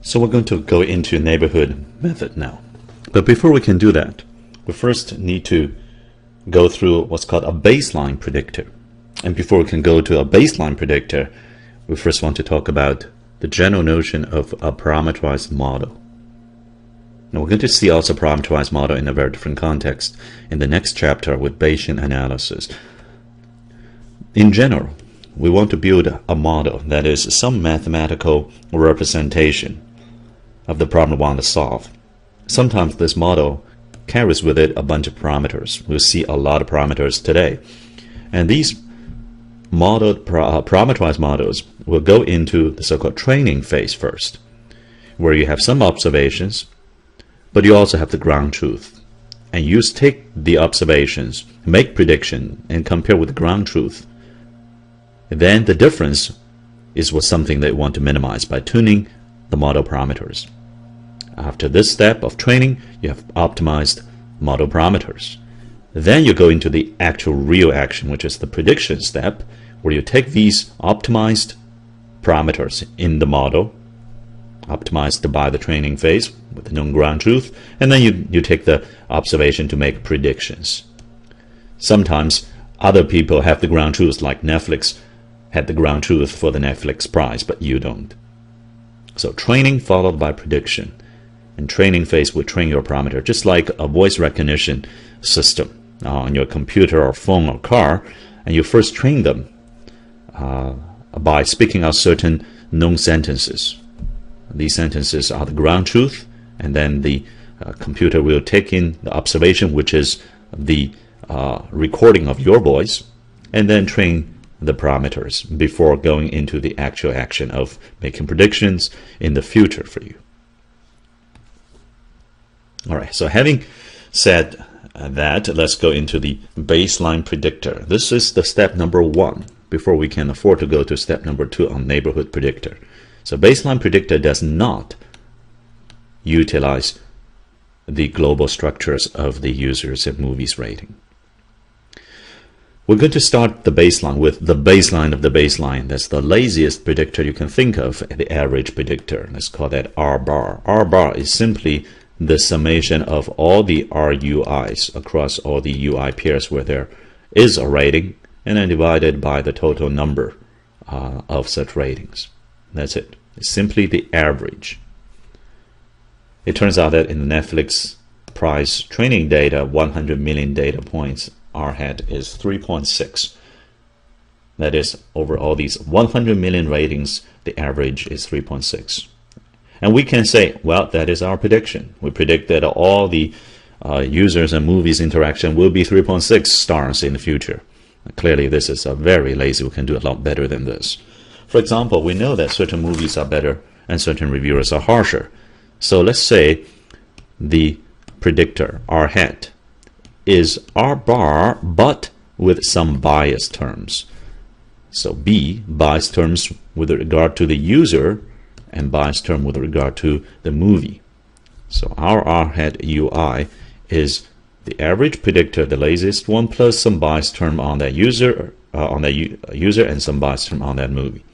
So we're going to go into neighborhood method now. But before we can do that, we first need to go through what's called a baseline predictor. And before we can go to a baseline predictor, we first want to talk about the general notion of a parameterized model. Now we're going to see also parameterized model in a very different context in the next chapter with Bayesian analysis. In general, we want to build a model that is some mathematical representation of the problem we want to solve. Sometimes this model carries with it a bunch of parameters. We'll see a lot of parameters today. And these parameterized models will go into the so-called training phase first, where you have some observations, but you also have the ground truth. And you take the observations, make prediction, and compare with the ground truth. And then the difference is what something that you want to minimize by tuning the model parameters. After this step of training, you have optimized model parameters. Then you go into the actual real action, which is the prediction step, where you take these optimized parameters in the model, optimized by the training phase with the known ground truth, and then you take the observation to make predictions. Sometimes other people have the ground truth, like Netflix had the ground truth for the Netflix prize, but you don't. So training followed by prediction. And training phase will train your parameter, just like a voice recognition system on your computer or phone or car, and you first train them by speaking out certain known sentences. These sentences are the ground truth, and then the computer will take in the observation, which is the recording of your voice, and then train the parameters before going into the actual action of making predictions in the future for you. Alright, so having said that, let's go into the baseline predictor. This is the step number 1 before we can afford to go to step number 2 on neighborhood predictor. So baseline predictor does not utilize the global structures of the users and movies rating. We're going to start the baseline with the baseline of the baseline. That's the laziest predictor you can think of, the average predictor. Let's call that R bar. R bar is simply the summation of all the RUIs across all the UI pairs where there is a rating, and then divided by the total number of such ratings. That's it. It's simply the average. It turns out that in the Netflix prize training data, 100 million data points, R hat is 3.6. That is, over all these 100 million ratings, the average is 3.6. And we can say, well, that is our prediction. We predict that all the users and movies interaction will be 3.6 stars in the future. Clearly, this is very lazy. We can do a lot better than this. For example, we know that certain movies are better and certain reviewers are harsher. So let's say the predictor, R hat, is R bar, but with some bias terms. So B, bias terms with regard to the user, and bias term with regard to the movie. So our R hat UI is the average predictor, the laziest one, plus some bias term on that user, and some bias term on that movie.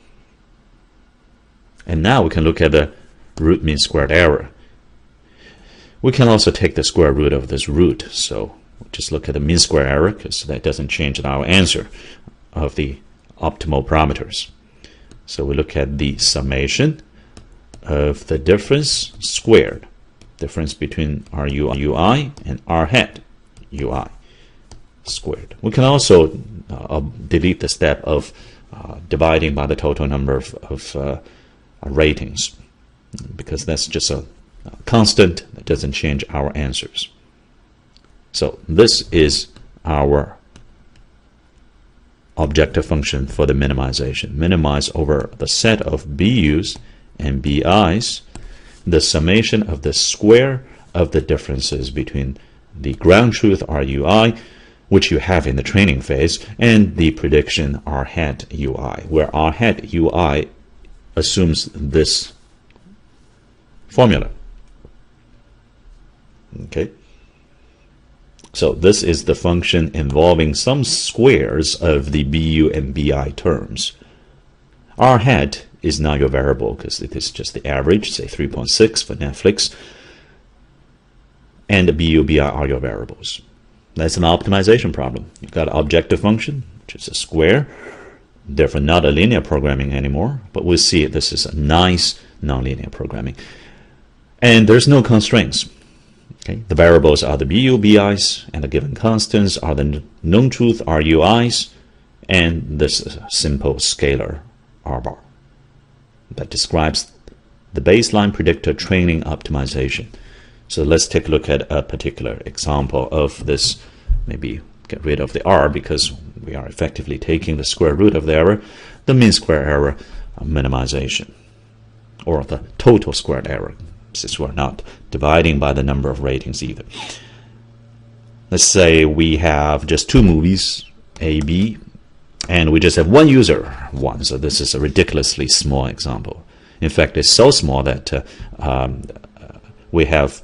And now we can look at the root mean squared error. We can also take the square root of this root. So we'll just look at the mean square error, because that doesn't change our answer of the optimal parameters. So we look at the summation of the difference squared, difference between RUI and R hat UI squared. We can also delete the step of dividing by the total number of ratings, because that's just a constant that doesn't change our answers. So this is our objective function for the minimization. Minimize over the set of BUs and BIs the summation of the square of the differences between the ground truth RUI, which you have in the training phase, and the prediction R hat UI, where R hat UI assumes this formula. Okay, so this is the function involving some squares of the BU and BI terms. R hat is not your variable because it is just the average, say 3.6 for Netflix, and the BU, BI are your variables. That's an optimization problem. You've got an objective function, which is a square, therefore not a linear programming anymore, but we'll see this is a nice nonlinear programming. And there's no constraints. Okay? The variables are the BU, BIs, and the given constants are the known truth RUIs, and this simple scalar R bar that describes the baseline predictor training optimization. So let's take a look at a particular example of this. Maybe get rid of the R because we are effectively taking the square root of the error, the mean square error minimization, or the total squared error, since we're not dividing by the number of ratings either. Let's say we have just 2 movies, A, B, and we just have one user, 1. So this is a ridiculously small example. In fact, it's so small that we have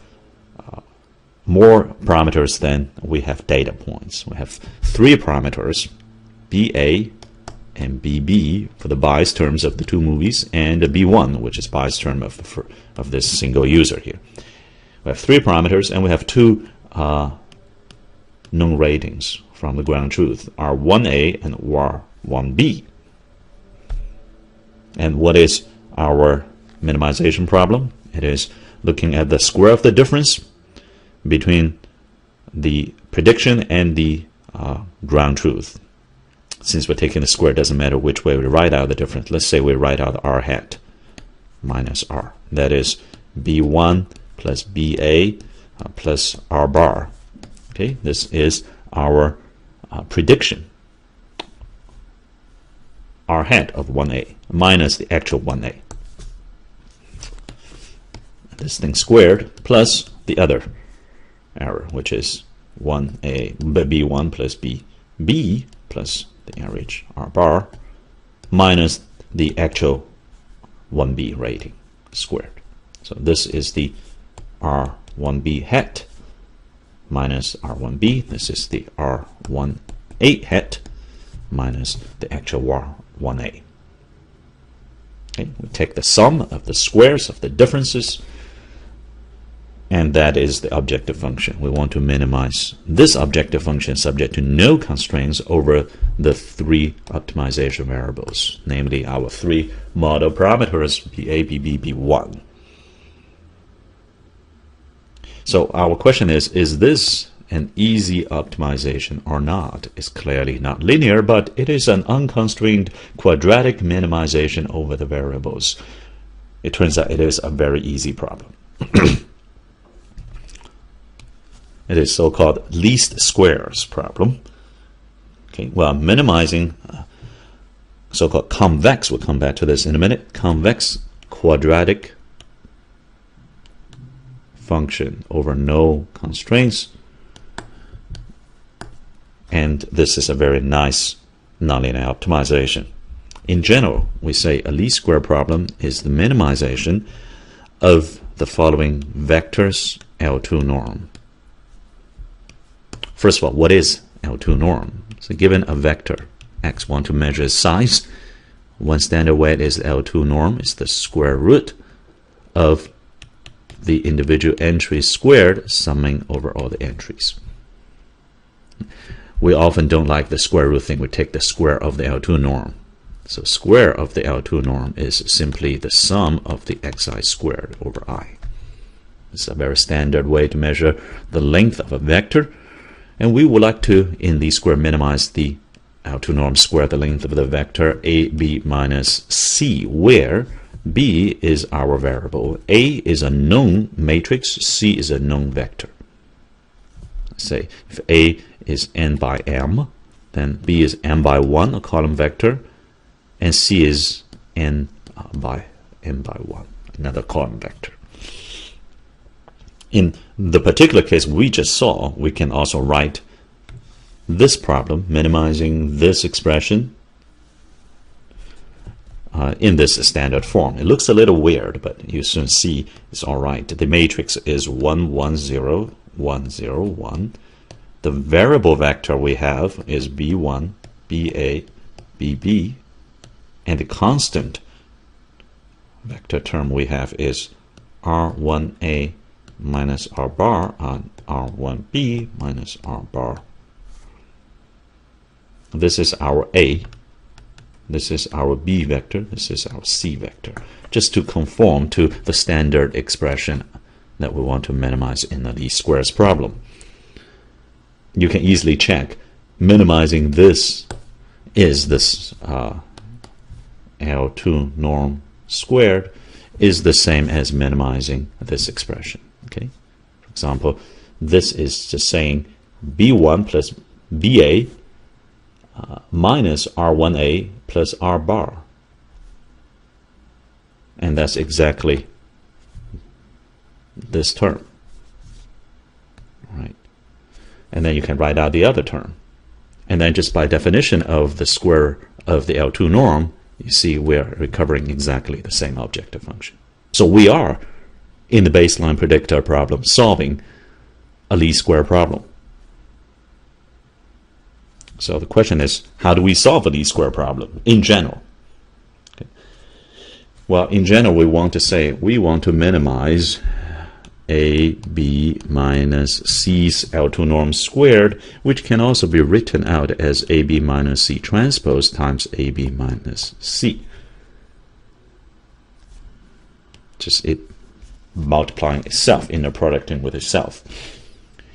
more parameters than we have data points. We have 3 parameters, BA and BB for the bias terms of the 2 movies, and the B1, which is bias term of this single user here. We have 3 parameters, and we have 2 known ratings from the ground truth, R1A and R1B. And what is our minimization problem? It is looking at the square of the difference between the prediction and the ground truth. Since we're taking the square, it doesn't matter which way we write out the difference. Let's say we write out R hat minus R. That is B1 plus BA plus R bar. Okay, this is our prediction. R hat of 1A minus the actual 1A. This thing squared plus the other error, which is 1A, B1 plus BB plus the average R bar minus the actual 1B rating squared. So this is the R1B hat minus R1B. This is the R1A hat minus the actual R1A. Okay, we take the sum of the squares of the differences, and that is the objective function. We want to minimize this objective function subject to no constraints over the 3 optimization variables, namely our 3 model parameters, BA, BB, B1. So our question is this an easy optimization or not? It's clearly not linear, but it is an unconstrained quadratic minimization over the variables. It turns out it is a very easy problem. It is so-called least squares problem. Okay, well, minimizing so-called convex, we'll come back to this in a minute, convex quadratic function over no constraints. And this is a very nice nonlinear optimization. In general, we say a least square problem is the minimization of the following vectors L2 norm. First of all, what is L2 norm? So given a vector x, want to measure its size, one standard way is L2 norm. It's the square root of the individual entries squared, summing over all the entries. We often don't like the square root thing. We take the square of the L2 norm. So square of the L2 norm is simply the sum of the xi squared over I. It's a very standard way to measure the length of a vector. And we would like to, in the square, minimize the L2 norm square the length of the vector AB minus C, where B is our variable, A is a known matrix, C is a known vector. Let's say if A is n by m, then B is m by 1, a column vector, and C is n by 1, another column vector. In the particular case we just saw, we can also write this problem, minimizing this expression, in this standard form. It looks a little weird, but you soon see it's all right. The matrix is 1, 1, 0, 1, 0, 1. The variable vector we have is B1, BA, BB, and the constant vector term we have is R1A minus R bar on R1B minus R bar. This is our A, this is our B vector, this is our C vector, just to conform to the standard expression that we want to minimize in the least squares problem. You can easily check minimizing this is this L2 norm squared is the same as minimizing this expression. Okay, for example, this is just saying B1 plus BA minus R1A plus R bar, and that's exactly this term, right? And then you can write out the other term, and then just by definition of the square of the L2 norm, you see we're recovering exactly the same objective function. So we are in the baseline predictor problem solving a least square problem. So the question is, how do we solve a least square problem in general? Okay. Well, in general, we want to say we want to minimize AB minus C's L2 norm squared, which can also be written out as AB minus C transpose times AB minus C. Just it multiplying itself, inner producting with itself.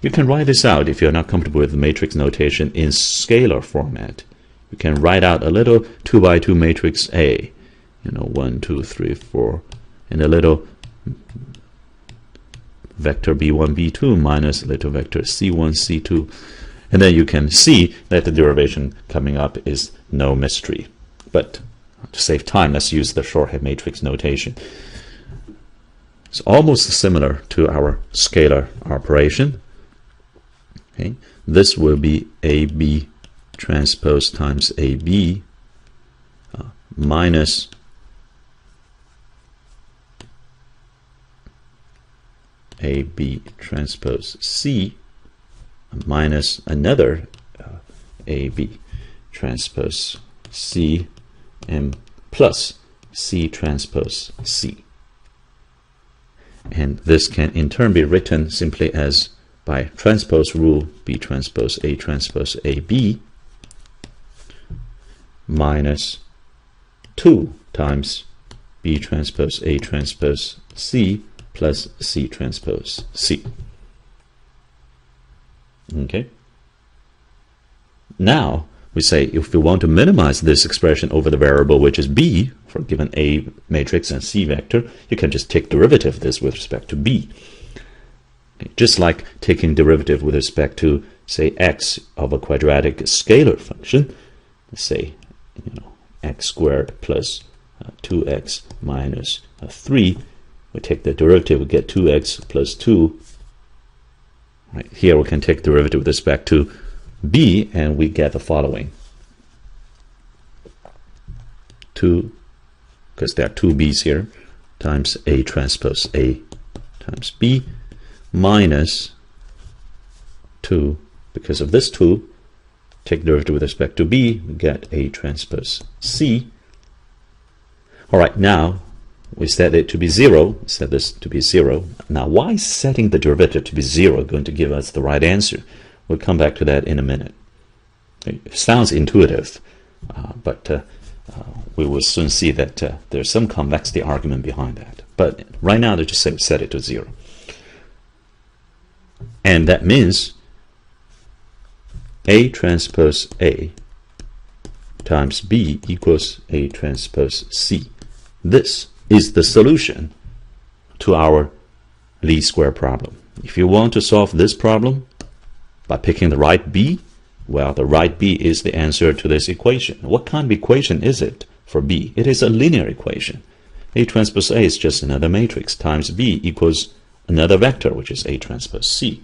You can write this out if you're not comfortable with the matrix notation in scalar format. You can write out a little 2 by 2 matrix A, 1, 2, 3, 4, and a little vector B1, B2 minus a little vector C1, C2, and then you can see that the derivation coming up is no mystery. But to save time, let's use the shorthand matrix notation. It's almost similar to our scalar operation. Okay, this will be AB transpose times AB minus AB transpose C minus another AB transpose C and plus C transpose C. And this can in turn be written simply as by transpose rule B transpose AB minus 2 times B transpose A transpose C plus C transpose C. Okay. Now we say if we want to minimize this expression over the variable which is B for given A matrix and C vector, you can just take derivative of this with respect to B. Okay. Just like taking derivative with respect to, say, x of a quadratic scalar function, let's say, x squared plus 2x minus 3. We take the derivative, we get 2x plus 2. Right here we can take derivative with respect to B, and we get the following: 2, because there are two b's here, times A transpose A times B minus 2, because of this 2, take derivative with respect to B, we get A transpose C. All right, now we set it to be 0, set this to be 0. Now, why is setting the derivative to be 0 going to give us the right answer? We'll come back to that in a minute. It sounds intuitive, but we will soon see that there's some convexity argument behind that. But right now, they just say set it to 0. And that means A transpose A times B equals A transpose C. This is the solution to our least square problem. If you want to solve this problem by picking the right B, well, the right B is the answer to this equation. What kind of equation is it for B? It is a linear equation. A transpose A is just another matrix times B equals another vector, which is A transpose C.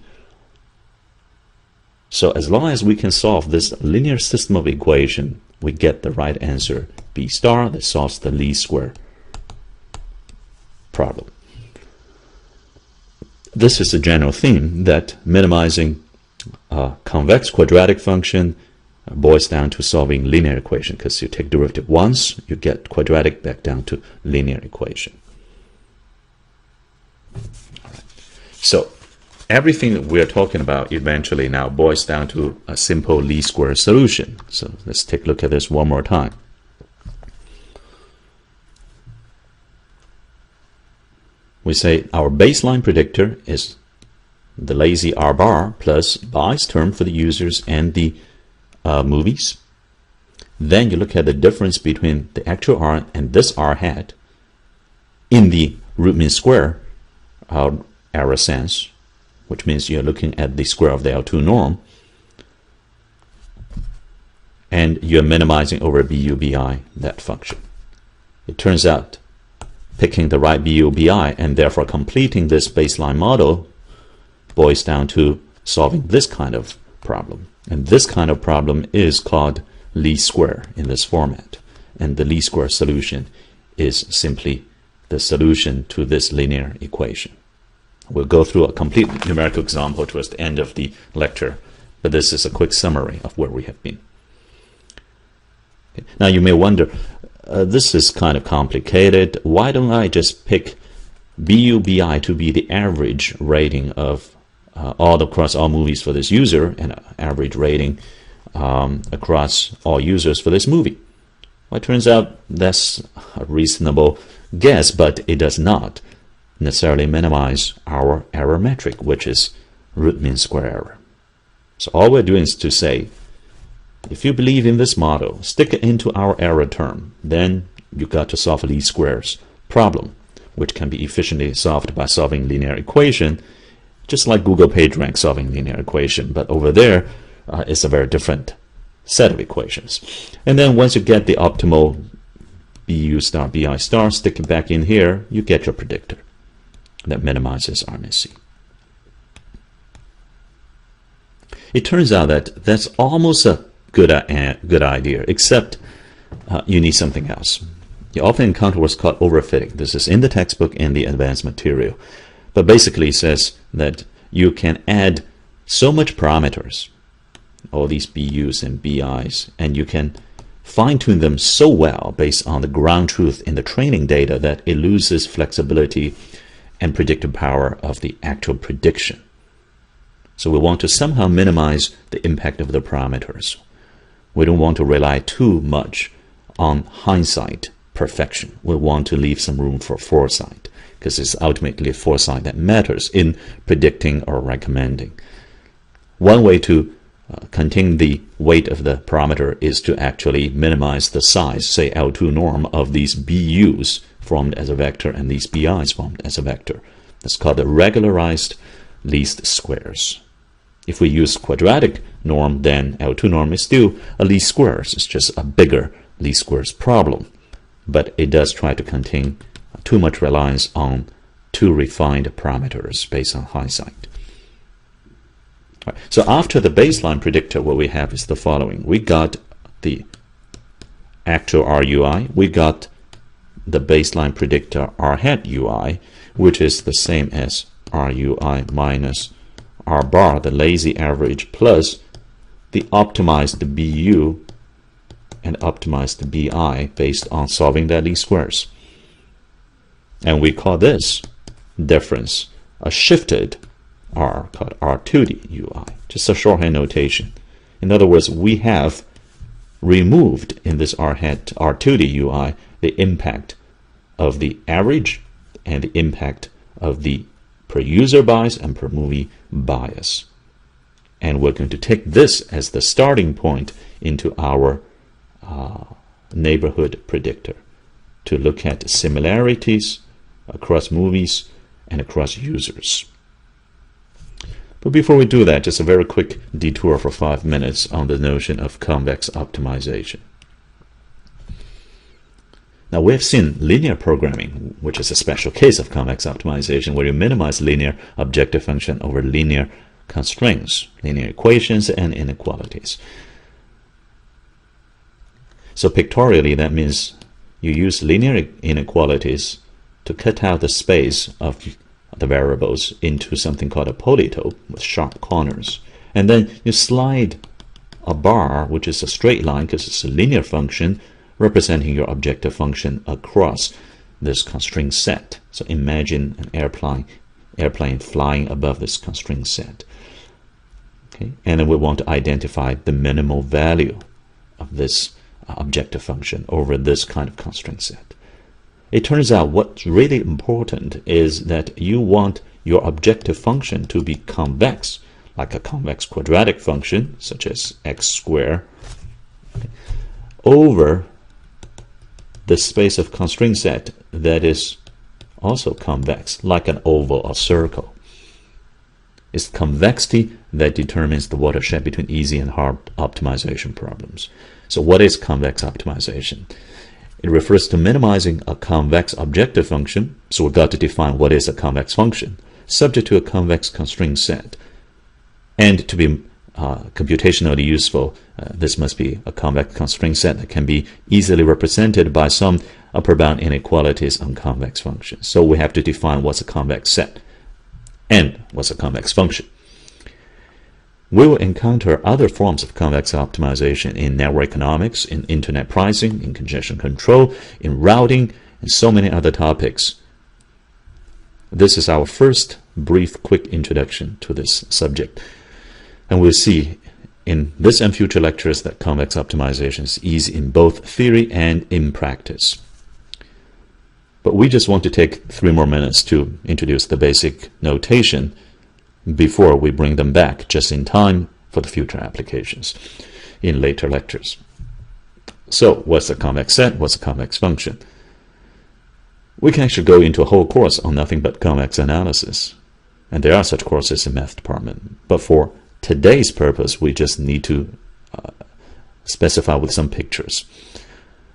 So as long as we can solve this linear system of equation, we get the right answer, B star, that solves the least square problem. This is a general theme that minimizing a convex quadratic function boils down to solving linear equation, because you take derivative once, you get quadratic back down to linear equation. So everything that we're talking about eventually now boils down to a simple least square solution. So let's take a look at this one more time. We say our baseline predictor is the lazy R bar plus Bayes term for the users and the movies. Then you look at the difference between the actual R and this R hat in the root mean square error sense, which means you're looking at the square of the L2 norm, and you're minimizing over BU/BI that function. It turns out picking the right BU/BI and therefore completing this baseline model boils down to solving this kind of problem. And this kind of problem is called least square in this format. And the least square solution is simply the solution to this linear equation. We'll go through a complete numerical example towards the end of the lecture, but this is a quick summary of where we have been. Okay. Now you may wonder, this is kind of complicated. Why don't I just pick BU/BI to be the average rating of across all movies for this user and average rating across all users for this movie? Well, it turns out that's a reasonable guess, but it does not necessarily minimize our error metric, which is root mean square error. So all we're doing is to say, if you believe in this model, stick it into our error term, then you got to solve a least squares problem, which can be efficiently solved by solving linear equation, just like Google PageRank solving linear equation, but over there it's a very different set of equations. And then once you get the optimal BU star BI star, stick it back in here, you get your predictor that minimizes RMSE. It turns out that that's almost a good idea, except you need something else. You often encounter what's called overfitting. This is in the textbook and the advanced material, but basically it says that you can add so much parameters, all these BUs and BIs, and you can fine-tune them so well based on the ground truth in the training data that it loses flexibility and predictive power of the actual prediction. So we want to somehow minimize the impact of the parameters. We don't want to rely too much on hindsight perfection. We want to leave some room for foresight, because it's ultimately foresight that matters in predicting or recommending. One way to contain the weight of the parameter is to actually minimize the size, say L2 norm, of these BUs formed as a vector and these BIs formed as a vector. That's called the regularized least squares. If we use quadratic norm, then L2 norm is still a least squares. It's just a bigger least squares problem. But it does try to contain too much reliance on too refined parameters based on hindsight. Right. So after the baseline predictor, what we have is the following. We got the actual RUI. We got the baseline predictor R hat UI, which is the same as RUI minus R bar, the lazy average, plus the optimized BU and optimized BI based on solving that least squares. And we call this difference a shifted R, called R2D UI, just a shorthand notation. In other words, we have removed in this R hat R2D UI the impact of the average and the impact of the per user bias and per movie bias. And we're going to take this as the starting point into our neighborhood predictor to look at similarities across movies and across users. But before we do that, just a very quick detour for 5 minutes on the notion of convex optimization. Now, we have seen linear programming, which is a special case of convex optimization, where you minimize linear objective function over linear constraints, linear equations, and inequalities. So pictorially, that means you use linear inequalities to cut out the space of the variables into something called a polytope with sharp corners. And then you slide a bar, which is a straight line because it's a linear function, representing your objective function across this constraint set. So imagine an airplane airplane flying above this constraint set. Okay, and then we want to identify the minimal value of this objective function over this kind of constraint set. It turns out what's really important is that you want your objective function to be convex, like a convex quadratic function, such as x squared, over the space of constraint set that is also convex, like an oval or circle. It's convexity that determines the watershed between easy and hard optimization problems. So what is convex optimization? It refers to minimizing a convex objective function, so we've got to define what is a convex function, subject to a convex constraint set. And to be computationally useful, this must be a convex constraint set that can be easily represented by some upper bound inequalities on convex functions. So we have to define what's a convex set and what's a convex function. We will encounter other forms of convex optimization in network economics, in internet pricing, in congestion control, in routing, and so many other topics. This is our first brief, quick introduction to this subject. And we'll see in this and future lectures that convex optimization is easy in both theory and in practice. But we just want to take 3 more minutes to introduce the basic notation before we bring them back just in time for the future applications in later lectures. So what's a convex set? What's a convex function? We can actually go into a whole course on nothing but convex analysis. And there are such courses in math department. But for today's purpose, we just need to specify with some pictures.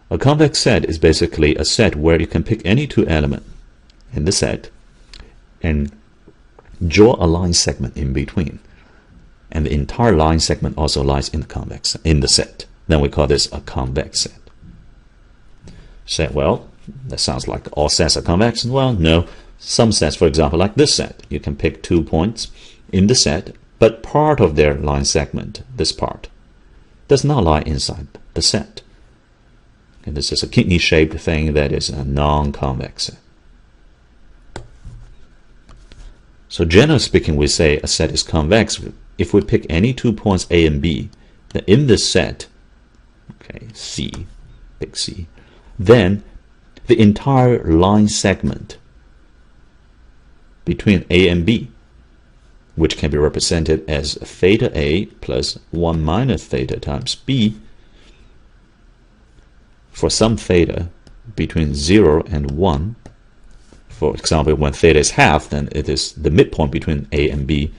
A convex set is basically a set where you can pick any 2 elements in the set and draw a line segment in between. And the entire line segment also lies in the set. Then we call this a convex set. Say, well, that sounds like all sets are convex. Well, no. Some sets, for example, like this set, you can pick 2 points in the set, but part of their line segment, this part, does not lie inside the set. And this is a kidney-shaped thing that is a non-convex set. So generally speaking, we say a set is convex if we pick any 2 points A and B, then in this set, okay, C, pick C, then the entire line segment between A and B, which can be represented as theta A plus 1 minus theta times B, for some theta between 0 and 1, for example, when theta is half, then it is the midpoint between A and B,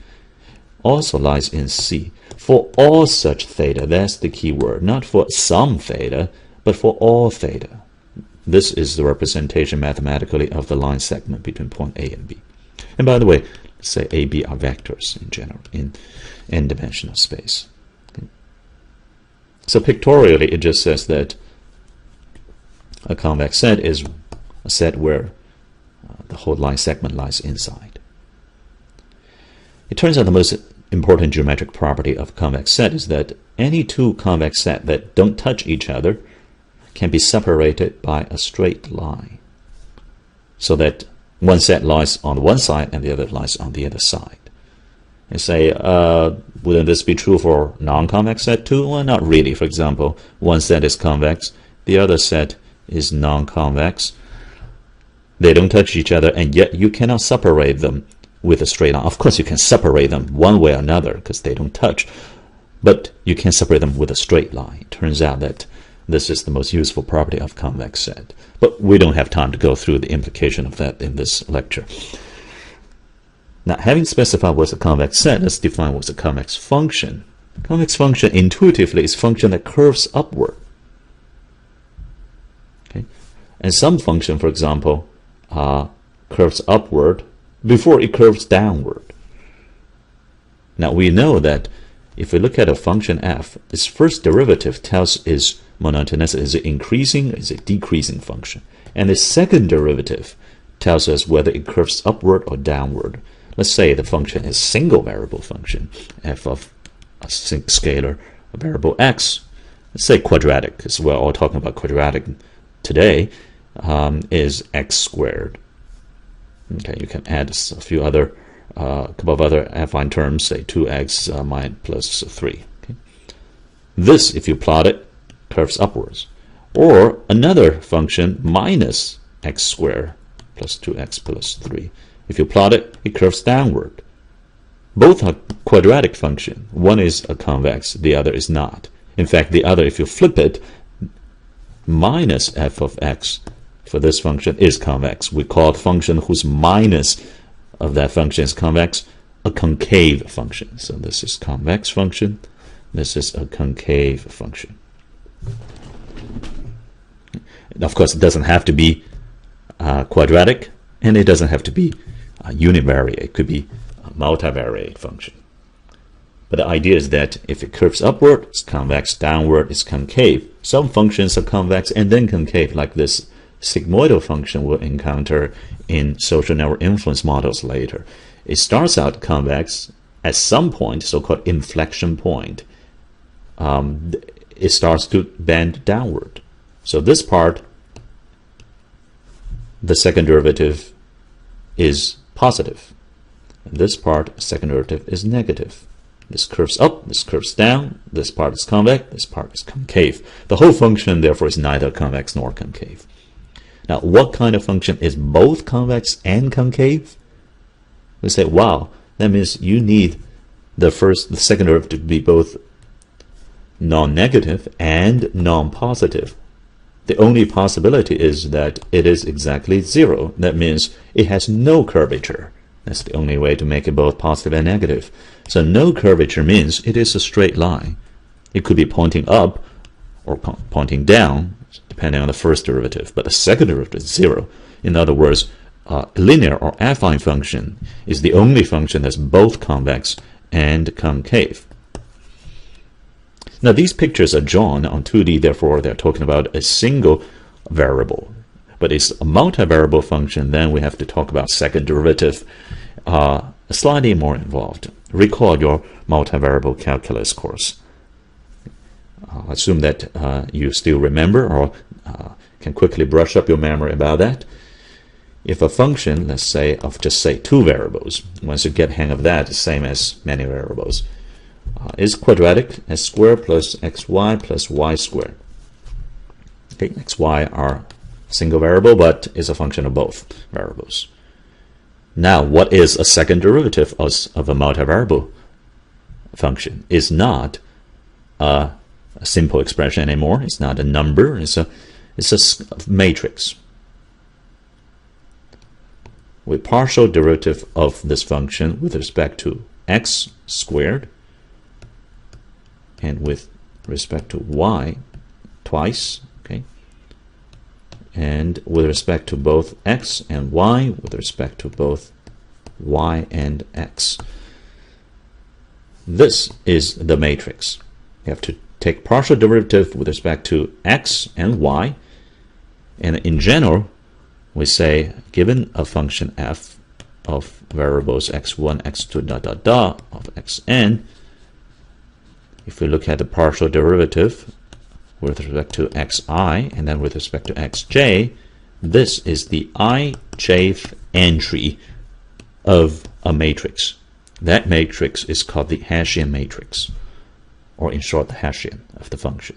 also lies in C. For all such theta, that's the key word, not for some theta, but for all theta. This is the representation mathematically of the line segment between point A and B. And by the way, let's say A, B are vectors in general in n-dimensional space. Okay. So pictorially, it just says that a convex set is a set where the whole line segment lies inside. It turns out the most important geometric property of a convex set is that any 2 convex sets that don't touch each other can be separated by a straight line, so that one set lies on one side and the other lies on the other side. You say, wouldn't this be true for non-convex set too? Well, not really. For example, one set is convex, the other set is non-convex. They don't touch each other, and yet you cannot separate them with a straight line. Of course, you can separate them one way or another because they don't touch, but you can separate them with a straight line. It turns out that this is the most useful property of convex set. But we don't have time to go through the implication of that in this lecture. Now, having specified what's a convex set, let's define what's a convex function. Convex function intuitively is a function that curves upward. Okay? And some function, for example, curves upward before it curves downward. Now, we know that if we look at a function f, its first derivative tells its monotonicity. Is it increasing? Is it decreasing function? And the second derivative tells us whether it curves upward or downward. Let's say the function is single variable function, f of a scalar variable x. Let's say quadratic, because we're all talking about quadratic today, is x squared. Okay, you can add a few other, couple of other affine terms, say 2x minus plus 3. Okay? This, if you plot it, curves upwards. Or another function minus x squared plus 2x plus 3. If you plot it, it curves downward. Both are quadratic function. One is a convex, the other is not. In fact, the other, if you flip it, minus f of x for this function is convex. We call the function whose minus of that function is convex a concave function. So this is convex function. This is a concave function. Of course, it doesn't have to be quadratic, and it doesn't have to be univariate. It could be a multivariate function. But the idea is that if it curves upward, it's convex, downward, it's concave. Some functions are convex and then concave, like this sigmoidal function we'll encounter in social network influence models later. It starts out convex. At some point, so-called inflection point, it starts to bend downward. So this part, the second derivative is positive. And this part, second derivative, is negative. This curves up, this curves down, this part is convex, this part is concave. The whole function, therefore, is neither convex nor concave. Now, what kind of function is both convex and concave? We say, wow, that means you need the second derivative to be both non-negative and non-positive. The only possibility is that it is exactly 0. That means it has no curvature. That's the only way to make it both positive and negative. So no curvature means it is a straight line. It could be pointing up or pointing down, depending on the first derivative, but the second derivative is 0. In other words, a linear or affine function is the only function that's both convex and concave. Now these pictures are drawn on 2D, therefore they're talking about a single variable. But it's a multivariable function, then we have to talk about second derivative, slightly more involved. Recall your multivariable calculus course. Assume that you still remember or can quickly brush up your memory about that. If a function, let's say, of just say 2 variables, once you get hang of that, it's same as many variables, is quadratic, x squared plus xy plus y squared. Okay, xy are single variable, but is a function of both variables. Now, what is a second derivative of a multivariable function? It's not a simple expression anymore. It's not a number. It's a matrix. With partial derivative of this function with respect to x squared and with respect to y twice, okay, and with respect to both x and y, with respect to both y and x. This is the matrix. You have to take partial derivative with respect to x and y, and in general, we say, given a function f of variables x1, x2, dot, dot, dot of xn, if we look at the partial derivative with respect to xi and then with respect to xj, this is the ijth entry of a matrix. That matrix is called the Hessian matrix, or in short, the Hessian of the function.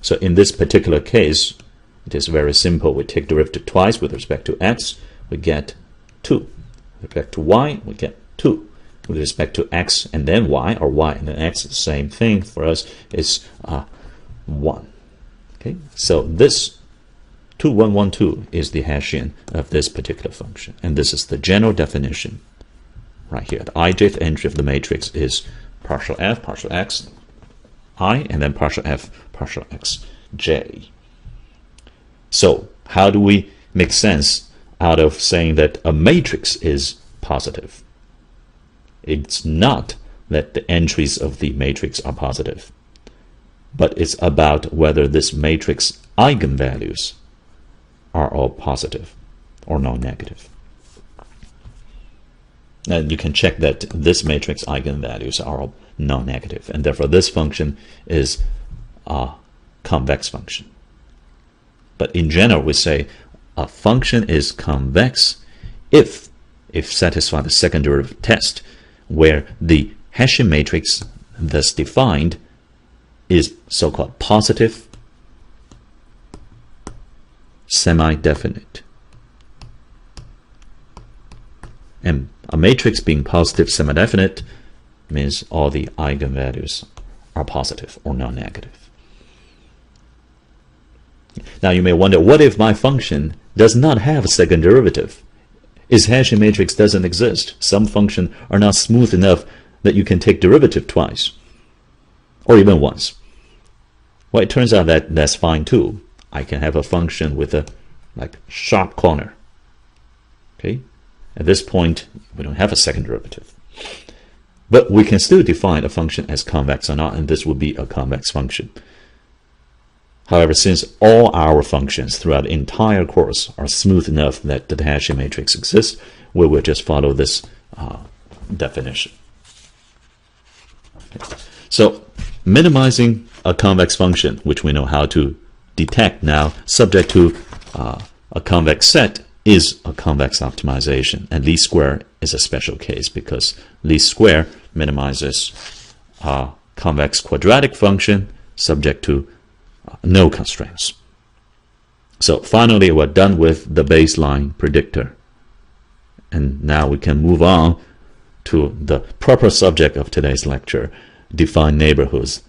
So in this particular case, it is very simple. We take derivative twice with respect to x, we get 2. With respect to y, we get 2. With respect to x and then y, or y and then x, the same thing for us is 1. Okay, so this 2, 1, 1, 2 is the Hessian of this particular function, and this is the general definition right here. The ijth entry of the matrix is partial f, partial x, I, and then partial f, partial x, j. So how do we make sense out of saying that a matrix is positive? It's not that the entries of the matrix are positive, but it's about whether this matrix eigenvalues are all positive or non-negative. And you can check that this matrix eigenvalues are all non-negative, and therefore this function is a convex function. But in general, we say a function is convex if if satisfy the second derivative test, where the Hessian matrix thus defined is so-called positive semi-definite. And a matrix being positive semi-definite means all the eigenvalues are positive or non-negative. Now you may wonder, what if my function does not have a second derivative? Its Hessian matrix doesn't exist. Some functions are not smooth enough that you can take derivative twice or even once. Well, it turns out that that's fine too. I can have a function with a sharp corner. Okay, at this point we don't have a second derivative, but we can still define a function as convex or not, and this would be a convex function. However, since all our functions throughout the entire course are smooth enough that the Hessian matrix exists, we will just follow this definition. Okay. So minimizing a convex function, which we know how to detect now, subject to a convex set, is a convex optimization, and least square is a special case because least square minimizes a convex quadratic function subject to no constraints. So finally, we're done with the baseline predictor, and now we can move on to the proper subject of today's lecture, defined neighborhoods